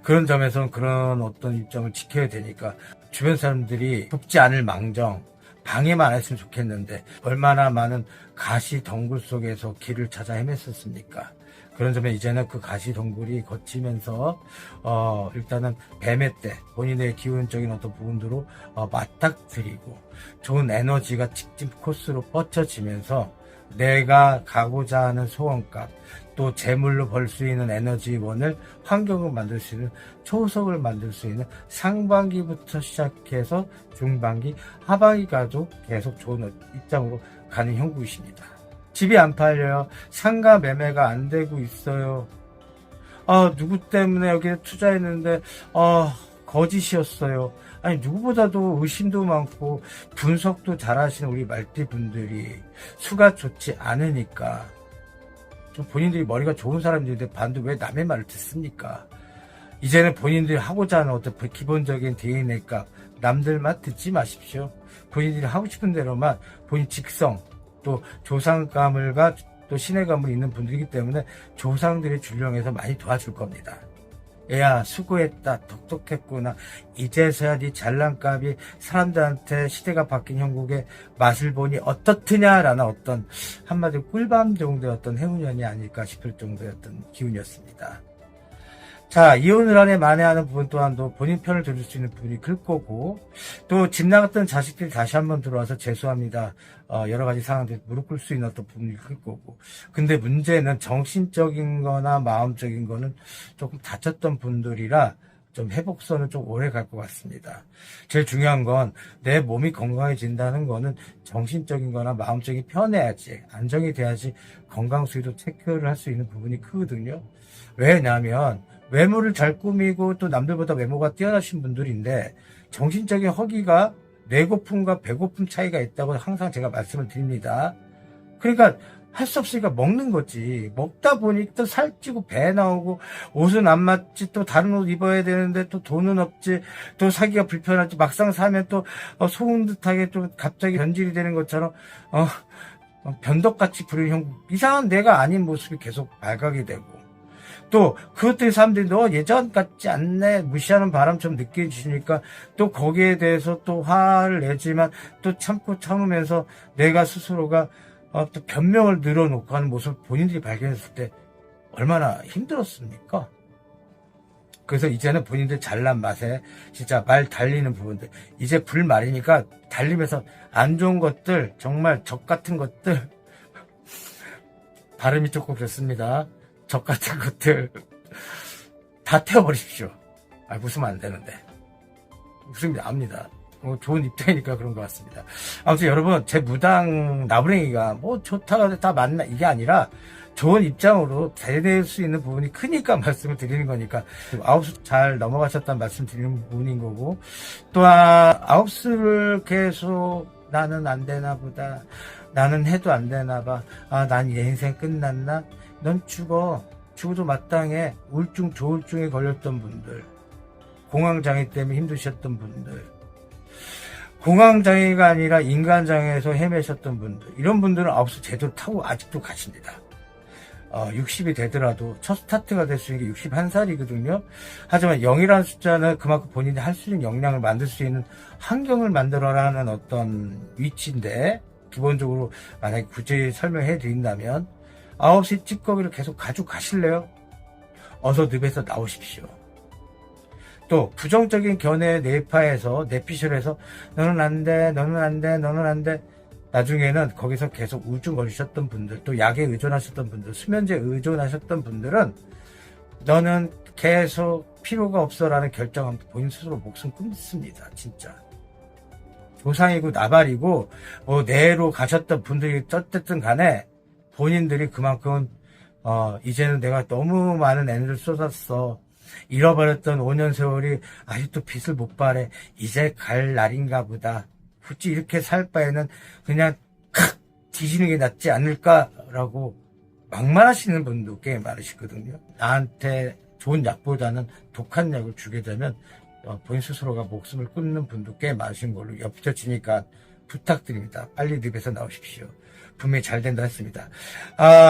그런 점에서는 그런 어떤 입장을 지켜야 되니까 주변 사람들이 돕지 않을 망정, 방해만 안 했으면 좋겠는데 얼마나 많은 가시 덩굴 속에서 길을 찾아 헤맸었습니까? 그런 점에 이제는 그 가시덩굴이 거치면서 일단은 뱀의 때 본인의 기운적인 어떤 부분으로 맞닥뜨리고 좋은 에너지가 직진 코스로 뻗쳐지면서 내가 가고자 하는 소원값, 또 재물로 벌 수 있는 에너지원을, 환경을 만들 수 있는, 초석을 만들 수 있는 상반기부터 시작해서 중반기, 하반기까지도 계속 좋은 입장으로 가는 형국이십니다. 집이 안 팔려요. 상가 매매가 안 되고 있어요. 누구 때문에 여기에 투자했는데 거짓이었어요. 아니, 누구보다도 의심도 많고 분석도 잘하시는 우리 말띠 분들이 수가 좋지 않으니까, 좀 본인들이 머리가 좋은 사람들인데 반도 왜 남의 말을 듣습니까? 이제는 본인들이 하고자 하는 어떤 기본적인 DNA 값, 남들 말 듣지 마십시오. 본인들이 하고 싶은 대로만, 본인 직성, 또 조상감을과 또 신의감을 있는 분들이기 때문에 조상들의 줄령에서 많이 도와줄 겁니다. 애야, 수고했다, 똑똑했구나, 이제서야 네 잘난값이 사람들한테 시대가 바뀐 형국의 맛을 보니 어떻느냐라는 어떤 한마디로 꿀밤 정도의 어떤 행운연이 아닐까 싶을 정도의 어떤 기운이었습니다. 자, 이혼을 안에 만회하는 부분 또한도 본인 편을 들을 수 있는 부분이 클 거고, 또 집 나갔던 자식들이 다시 한번 들어와서 재수합니다. 여러 가지 상황들이 무릎 꿇을 수 있는 어떤 부분이 클 거고. 근데 문제는 정신적인 거나 마음적인 거는 조금 다쳤던 분들이라 좀 회복선은 좀 오래 갈 것 같습니다. 제일 중요한 건 내 몸이 건강해진다는 거는 정신적인 거나 마음적인 편해야지, 안정이 돼야지 건강 수위도 체크를 할 수 있는 부분이 크거든요. 왜냐하면 외모를 잘 꾸미고 또 남들보다 외모가 뛰어나신 분들인데 정신적인 허기가 뇌고픔과 배고픔 차이가 있다고 항상 제가 말씀을 드립니다. 그러니까 할 수 없으니까 먹는 거지. 먹다 보니 또 살찌고 배 나오고, 옷은 안 맞지, 또 다른 옷 입어야 되는데 또 돈은 없지, 또 사기가 불편하지, 막상 사면 또 속은 듯하게 좀 갑자기 변질이 되는 것처럼 변덕같이 부리는 형국, 이상한 내가 아닌 모습이 계속 발각이 되고, 또 그것들이 사람들이 너 예전 같지 않네 무시하는 바람처럼 느껴지니까 또 거기에 대해서 또 화를 내지만 또 참고 참으면서 내가 스스로가 또 변명을 늘어놓고 하는 모습을 본인들이 발견했을 때 얼마나 힘들었습니까? 그래서 이제는 본인들 잘난 맛에 진짜 말 달리는 부분들, 이제 불말이니까 달리면서 안 좋은 것들, 정말 적 같은 것들, 발음이 조금 그렇습니다. 적 같은 것들 다 태워버리십시오. 웃으면 안 되는데. 웃으면 압니다. 좋은 입장이니까 그런 것 같습니다. 아무튼 여러분, 제 무당 나부랭이가 뭐 좋다고 다 맞나, 이게 아니라 좋은 입장으로 대될 수 있는 부분이 크니까 말씀을 드리는 거니까, 9수 잘 넘어가셨다는 말씀 드리는 부분인 거고, 또한 9수를 계속 나는 안 되나 보다. 나는 해도 안 되나 봐. 아, 난 내 인생 끝났나? 넌 죽어. 죽어도 마땅해. 우울증, 조울증에 걸렸던 분들, 공황장애 때문에 힘드셨던 분들, 공황장애가 아니라 인간장애에서 헤매셨던 분들, 이런 분들은 아홉수 제대로 타고 아직도 가십니다. 60이 되더라도 첫 스타트가 될 수 있는 게 61살이거든요. 하지만 0이라는 숫자는 그만큼 본인이 할 수 있는 역량을 만들 수 있는 환경을 만들어라는 어떤 위치인데, 기본적으로 만약에 구체적으로 설명해 드린다면 9시 찌꺼기를 계속 가지고 가실래요? 어서 늪에서 나오십시오. 또 부정적인 견해에 내파해서 내피셜해서 너는 안 돼, 너는 안 돼, 너는 안 돼. 나중에는 거기서 계속 우울증 걸리셨던 분들, 또 약에 의존하셨던 분들, 수면제에 의존하셨던 분들은 너는 계속 필요가 없어라는 결정하면 본인 스스로 목숨 끊습니다. 진짜. 조상이고 나발이고 내로 가셨던 분들이 어쨌든 간에 본인들이 그만큼 이제는 내가 너무 많은 에너지를 쏟았어. 잃어버렸던 5년 세월이 아직도 빛을 못 발해. 이제 갈 날인가 보다. 굳이 이렇게 살 바에는 그냥 칵 뒤지는 게 낫지 않을까라고 막말하시는 분도 꽤 많으시거든요. 나한테 좋은 약보다는 독한 약을 주게 되면 본인 스스로가 목숨을 끊는 분도 꽤 많으신 걸로 엿붙여지니까 부탁드립니다. 빨리 늪에서 나오십시오. 분명히 잘 된다 했습니다.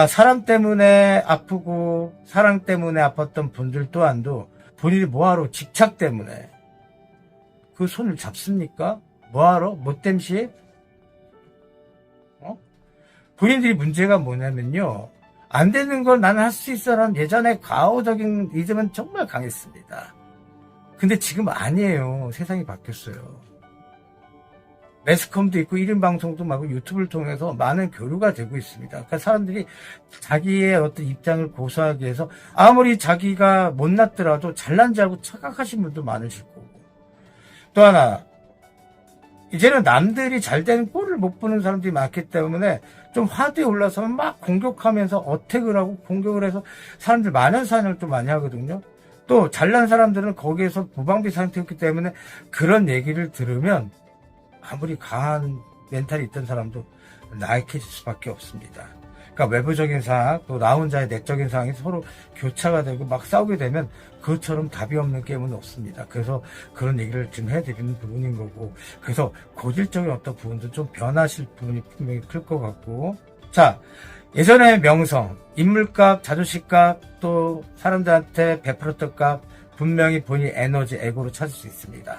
사람 때문에 아프고 사랑 때문에 아팠던 분들 또한도 본인이 뭐하러 직착 때문에 그 손을 잡습니까? 뭐하러? 못됨시? 본인들이 문제가 뭐냐면요, 안 되는 걸 나는 할 수 있어라는 예전에 과오적인 이즘은 정말 강했습니다. 근데 지금 아니에요. 세상이 바뀌었어요. 매스컴도 있고 1인 방송도 하고 유튜브를 통해서 많은 교류가 되고 있습니다. 그러니까 사람들이 자기의 어떤 입장을 고수하기 위해서 아무리 자기가 못났더라도 잘난 줄 알고 착각하신 분도 많으실 거고, 또 하나 이제는 남들이 잘 되는 꼴을 못 보는 사람들이 많기 때문에 좀 화두에 올라서면 막 공격하면서 어택을 하고 공격을 해서 사람들 만연사냥을 또 많이 하거든요. 또 잘난 사람들은 거기에서 무방비 상태였기 때문에 그런 얘기를 들으면 아무리 강한 멘탈이 있던 사람도 나약해질 수밖에 없습니다. 그러니까 외부적인 상황, 또 나 혼자의 내적인 상황이 서로 교차가 되고 막 싸우게 되면 그것처럼 답이 없는 게임은 없습니다. 그래서 그런 얘기를 지금 해드리는 부분인 거고, 그래서 고질적인 어떤 부분도 좀 변하실 부분이 분명히 클 것 같고, 자, 예전에 명성, 인물값, 자존심값, 또 사람들한테 베풀었던 값, 분명히 본인 에너지, 에고로 찾을 수 있습니다.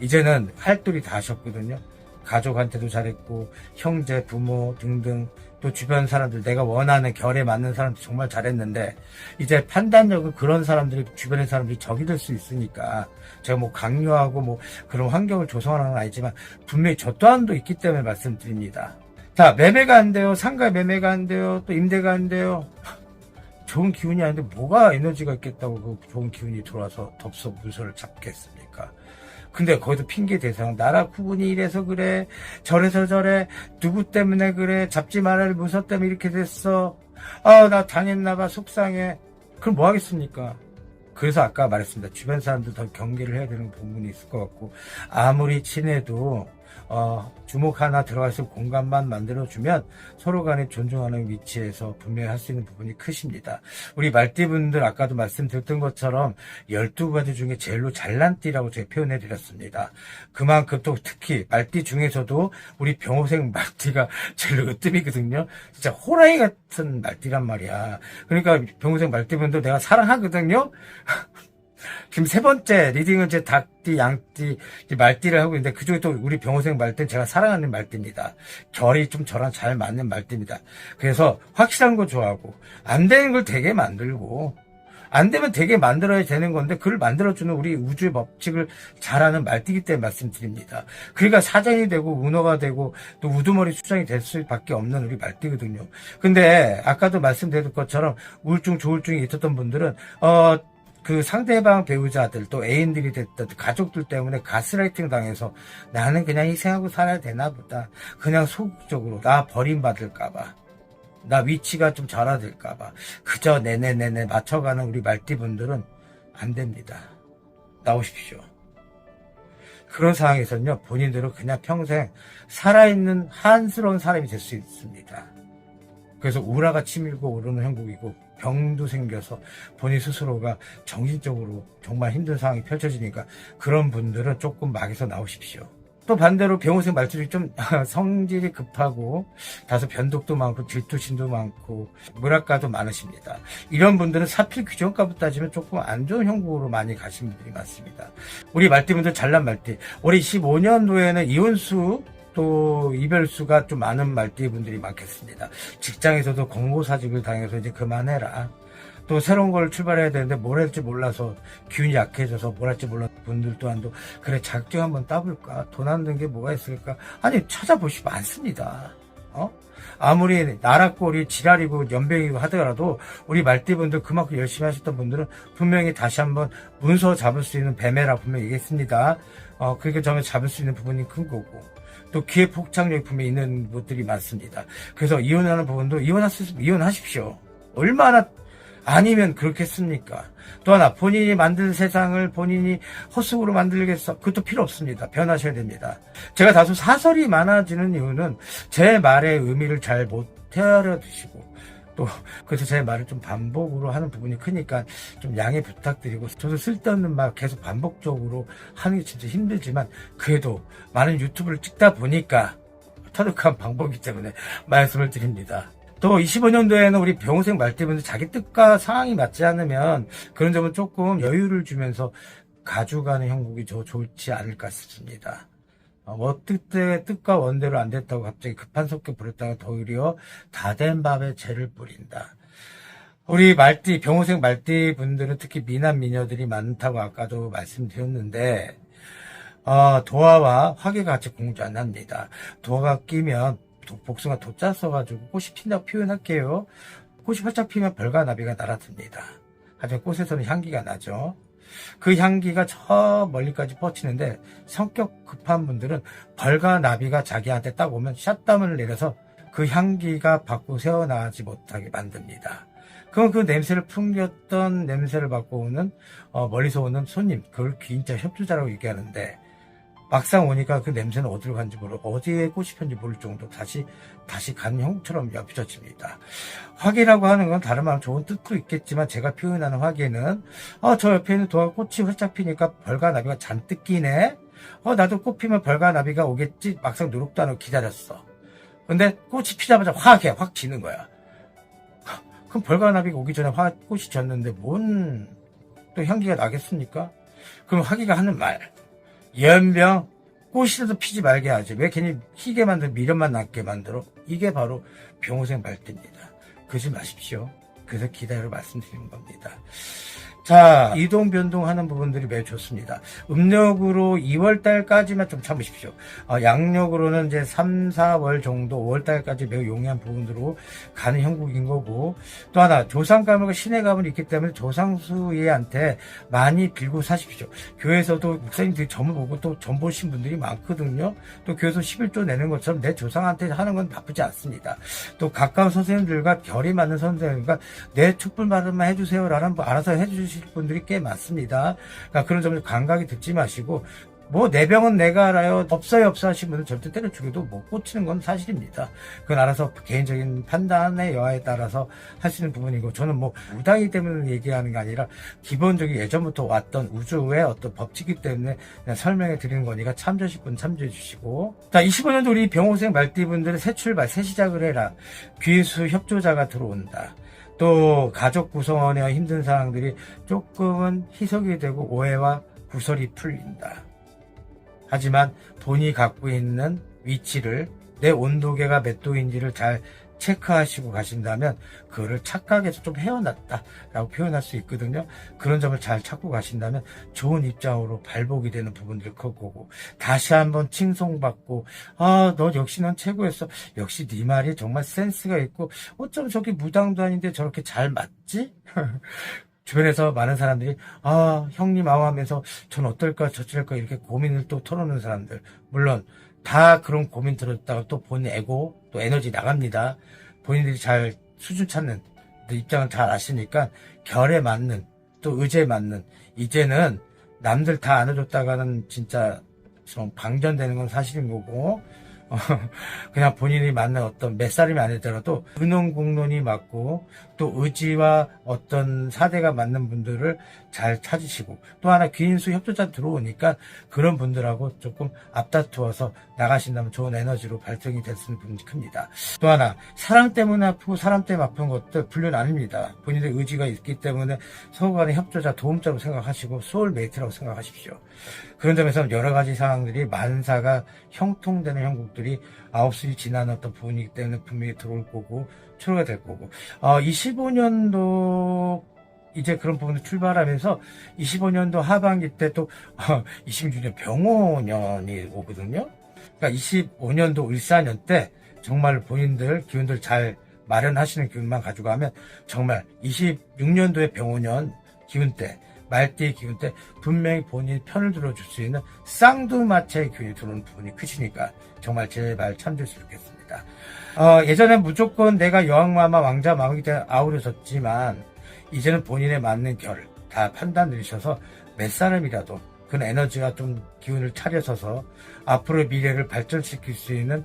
이제는 할도리 다 하셨거든요. 가족한테도 잘했고, 형제, 부모 등등, 또 주변 사람들, 내가 원하는 결에 맞는 사람들 정말 잘했는데, 이제 판단력은 그런 사람들이, 주변의 사람들이 적이 될 수 있으니까, 제가 뭐 강요하고 뭐 그런 환경을 조성하는 건 아니지만, 분명히 저 또한도 있기 때문에 말씀드립니다. 자, 매매가 안 돼요. 상가 매매가 안 돼요. 또 임대가 안 돼요. 좋은 기운이 아닌데 뭐가 에너지가 있겠다고 그 좋은 기운이 들어와서 덥석 문서를 잡겠습니까? 근데 거기도 핑계 대상, 나라 구분이 이래서 그래, 저래서 저래, 누구 때문에 그래, 잡지 말아야 문서 때문에 이렇게 됐어, 나 당했나봐, 속상해. 그럼 뭐 하겠습니까? 그래서 아까 말했습니다. 주변 사람들 더 경계를 해야 되는 부분이 있을 것 같고, 아무리 친해도 주먹 하나 들어갈 수 있는 공간만 만들어주면 서로 간에 존중하는 위치에서 분명히 할 수 있는 부분이 크십니다. 우리 말띠분들 아까도 말씀드렸던 것처럼 12가지 중에 제일로 잘난 띠라고 제가 표현해 드렸습니다. 그만큼 또 특히 말띠 중에서도 우리 병호생 말띠가 제일 으뜸이거든요. 진짜 호랑이 같은 말띠란 말이야. 그러니까 병호생 말띠분들 내가 사랑하거든요. 지금 세 번째 리딩은 제 닭띠, 양띠, 말띠를 하고 있는데, 그중에 또 우리 병호생 말띠는 제가 사랑하는 말띠입니다. 결이 좀 저랑 잘 맞는 말띠입니다. 그래서 확실한 거 좋아하고, 안 되는 걸 되게 만들고, 안 되면 되게 만들어야 되는 건데, 그걸 만들어주는 우리 우주의 법칙을 잘하는 말띠기 때문에 말씀드립니다. 그러니까 사장이 되고, 운어가 되고, 또 우두머리 수장이 될 수밖에 없는 우리 말띠거든요. 근데, 아까도 말씀드린 것처럼, 우울증, 조울증이 있었던 분들은, 그 상대방 배우자들, 또 애인들이 됐든 가족들 때문에 가스라이팅 당해서 나는 그냥 희생하고 살아야 되나 보다, 그냥 소극적으로 나 버림받을까봐, 나 위치가 좀 절하될까봐 그저 네네네네 맞춰가는 우리 말띠분들은 안 됩니다. 나오십시오. 그런 상황에서는요, 본인들은 그냥 평생 살아있는 한스러운 사람이 될 수 있습니다. 그래서 우라가 치밀고 오르는 형국이고 병도 생겨서 본인 스스로가 정신적으로 정말 힘든 상황이 펼쳐지니까 그런 분들은 조금 막에서 나오십시오. 또 반대로 병호생 말들이 좀 성질이 급하고 다소 변덕도 많고 질투심도 많고 문학가도 많으십니다. 이런 분들은 사필 규정가부터 따지면 조금 안 좋은 형국으로 많이 가신 분들이 많습니다. 우리 말띠분들 잘난 말띠, 올해 25년도에는 이혼수 또 이별수가 좀 많은 말띠분들이 많겠습니다. 직장에서도 공고사직을 당해서 이제 그만해라. 또 새로운 걸 출발해야 되는데 뭘 할지 몰라서 기운이 약해져서 뭘 할지 몰라 분들 또한도 그래 자격증 한번 따볼까? 돈 안 든 게 뭐가 있을까? 아니 찾아보시면 많습니다. 아무리 나락골이 지랄이고 연병이고 하더라도 우리 말띠분들 그만큼 열심히 하셨던 분들은 분명히 다시 한번 문서 잡을 수 있는 배매라 분명히 얘기했습니다. 그러니까 저는 잡을 수 있는 부분이 큰 거고 또 기회 폭착력이 분명히 있는 분들이 많습니다. 그래서 이혼하는 부분도 이혼하십시오. 얼마나 아니면 그렇겠습니까? 또 하나 본인이 만든 세상을 본인이 헛수고로 만들겠어? 그것도 필요 없습니다. 변하셔야 됩니다. 제가 다소 사설이 많아지는 이유는 제 말의 의미를 잘 못 헤아려두시고 또 그래서 제 말을 좀 반복으로 하는 부분이 크니까 좀 양해 부탁드리고 저도 쓸데없는 말 계속 반복적으로 하는 게 진짜 힘들지만 그래도 많은 유튜브를 찍다 보니까 터득한 방법이기 때문에 말씀을 드립니다. 또 25년도에는 우리 병호생 말띠분들 자기 뜻과 상황이 맞지 않으면 그런 점은 조금 여유를 주면서 가져가는 형국이 좋지 않을까 싶습니다. 뜻과 원대로 안 됐다고 갑자기 급한 성격 부렸다가 도리어 다 된 밥에 재를 뿌린다. 우리 말띠, 병호생 말띠 분들은 특히 미남 미녀들이 많다고 아까도 말씀드렸는데, 도화와 화기가 같이 공조 안 합니다. 도화가 끼면 복숭아 도짜 써가지고 꽃이 핀다고 표현할게요. 꽃이 활짝 피면 벌과 나비가 날아듭니다. 하지만 꽃에서는 향기가 나죠. 그 향기가 저 멀리까지 뻗치는데 성격 급한 분들은 벌과 나비가 자기한테 딱 오면 샷땀을 내려서 그 향기가 밖으로 새어나가지 못하게 만듭니다. 그럼 그 냄새를 풍겼던 냄새를 맡고 오는 멀리서 오는 손님, 그걸 귀인자 협조자라고 얘기하는데 막상 오니까 그 냄새는 어디로 간지 모르고 어디에 꽃이 폈는지 모를 정도 다시 간 형처럼 옅어집니다. 화기라고 하는 건 다른 마음 좋은 뜻도 있겠지만 제가 표현하는 화기는 저 옆에 있는 도화 꽃이 활짝 피니까 벌과 나비가 잔뜩 끼네. 나도 꽃 피면 벌과 나비가 오겠지. 막상 노력도 안 하고 기다렸어. 근데 꽃이 피자마자 확 지는 거야. 그럼 벌과 나비가 오기 전에 꽃이 졌는데 뭔 또 향기가 나겠습니까? 그럼 화기가 하는 말, 연병 꽃이라도 피지 말게 하지. 왜 괜히 희게 만들어 미련만 남게 만들어? 이게 바로 병호생 말띠입니다. 그러지 마십시오. 그래서 기다려 말씀드리는 겁니다. 자, 이동 변동하는 부분들이 매우 좋습니다. 음력으로 2월달까지만 좀 참으십시오. 양력으로는 이제 3, 4월 정도 5월달까지 매우 용이한 부분으로 가는 형국인 거고, 또 하나 조상 가문과 신의 가문이 있기 때문에 조상수예한테 많이 빌고 사십시오. 교회에서도 목사님들이 점을 보고 또 점 보신 분들이 많거든요. 또 교회에서 11조 내는 것처럼 내 조상한테 하는 건 바쁘지 않습니다. 또 가까운 선생님들과 결이 맞는 선생님과 내 촛불 말만 해주세요라는 알아서 해주실 분들이 꽤 많습니다. 그러니까 그런 점을 감각이 듣지 마시고 내 병은 내가 알아요. 없어요 하신 분들 절대 때려 죽여도 못 고치는 건 사실입니다. 그건 알아서 개인적인 판단의 여하에 따라서 하시는 부분이고 저는 무당이기 때문에 얘기하는 게 아니라 기본적인 예전부터 왔던 우주의 어떤 법칙이기 때문에 그냥 설명해 드리는 거니까 참조하실 분 참조해 주시고 자 25년도 우리 병호생 말띠분들은 새 출발 새 시작을 해라. 귀수 협조자가 들어온다. 또 가족 구성원의 힘든 상황들이 조금은 희석이 되고 오해와 구설이 풀린다. 하지만 본인이 갖고 있는 위치를 내 온도계가 몇 도인지를 잘 체크하시고 가신다면 그거를 착각해서 좀 헤어났다라고 표현할 수 있거든요. 그런 점을 잘 찾고 가신다면 좋은 입장으로 발복이 되는 부분들이 클 거고 다시 한번 칭송받고 너 역시 넌 최고였어. 역시 네 말이 정말 센스가 있고 어쩜 저게 무당도 아닌데 저렇게 잘 맞지? 주변에서 많은 사람들이 형님 하면서 전 어떨까 저쩔까 이렇게 고민을 또 털어놓는 사람들 물론 다 그런 고민 들었다가 또 본인 에고 또 에너지 나갑니다. 본인들이 잘 수준 찾는 입장을 잘 아시니까 결에 맞는 또 의제에 맞는 이제는 남들 다 안아줬다가는 진짜 좀 방전되는 건 사실인 거고, 그냥 본인이 맞는 어떤 몇 살이면 아니더라도 의논 공론이 맞고 또 의지와 어떤 사대가 맞는 분들을 잘 찾으시고, 또 하나 귀인수 협조자 들어오니까 그런 분들하고 조금 앞다투어서 나가신다면 좋은 에너지로 발전이 될 수 있는 분이 큽니다. 또 하나, 사랑 때문에 아프고 사람 때문에 아픈 것들 분류는 아닙니다. 본인의 의지가 있기 때문에 서로 간의 협조자, 도움자로 생각하시고 소울메이트라고 생각하십시오. 그런 점에서 여러 가지 상황들이 만사가 형통되는 형국들이 9시 지난 어떤 부분이기 때문에 분명히 들어올 거고 초래가 될 거고, 25년도 이제 그런 부분을 출발하면서 25년도 하반기 때 또 26년 병호년이 오거든요. 그러니까 25년도 을사년 때 정말 본인들 기운들 잘 마련하시는 기운만 가지고 하면 정말 26년도의 병호년 기운 때, 말띠의 기운 때 분명히 본인 편을 들어줄 수 있는 쌍두마차의 기운이 들어오는 부분이 크시니까 정말 제발 참조했으면 좋겠습니다. 예전엔 무조건 내가 여왕마마 왕자 마음이 때 아우려졌지만 이제는 본인에 맞는 결 다 판단 내리셔서 몇 사람이라도 그 에너지가 좀 기운을 차려서서 앞으로의 미래를 발전시킬 수 있는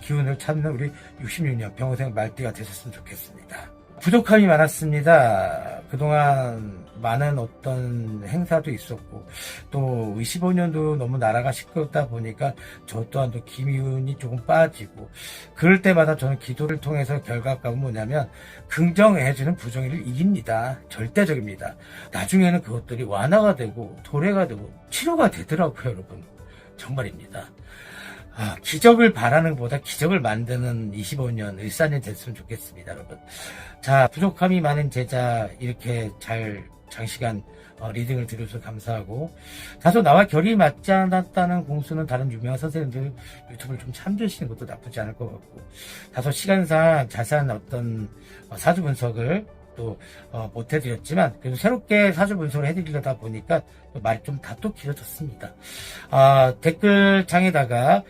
기운을 찾는 우리 66년 병호생 말띠가 되셨으면 좋겠습니다. 부족함이 많았습니다. 그동안 많은 어떤 행사도 있었고, 또 25년도 너무 나라가 시끄럽다 보니까 저 또한도 기운이 조금 빠지고, 그럴 때마다 저는 기도를 통해서 결과값은 뭐냐면 긍정해주는 부정의를 이깁니다. 절대적입니다. 나중에는 그것들이 완화가 되고 도래가 되고 치료가 되더라고요, 여러분. 정말입니다. 기적을 바라는 것보다 기적을 만드는 25년 을사년이 됐으면 좋겠습니다, 여러분. 자, 부족함이 많은 제자 이렇게 잘 장시간 리딩을 들어줘서 감사하고, 다소 나와 결이 맞지 않았다는 공수는 다른 유명한 선생님들 유튜브를 좀 참조하시는 것도 나쁘지 않을 것 같고, 다소 시간상 자세한 어떤 사주 분석을 또 못 해드렸지만 그래도 새롭게 사주 분석을 해드리려다 보니까 말이 좀 다 또 길어졌습니다. 댓글창에다가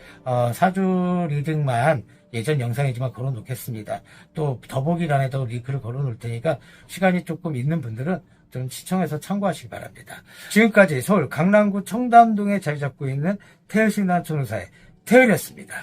사주 리딩만 예전 영상이지만 걸어 놓겠습니다. 또 더보기란에도 링크를 걸어 놓을 테니까 시간이 조금 있는 분들은 좀 시청해서 참고하시기 바랍니다. 지금까지 서울 강남구 청담동에 자리 잡고 있는 태을신난 천우사의 태을이었습니다.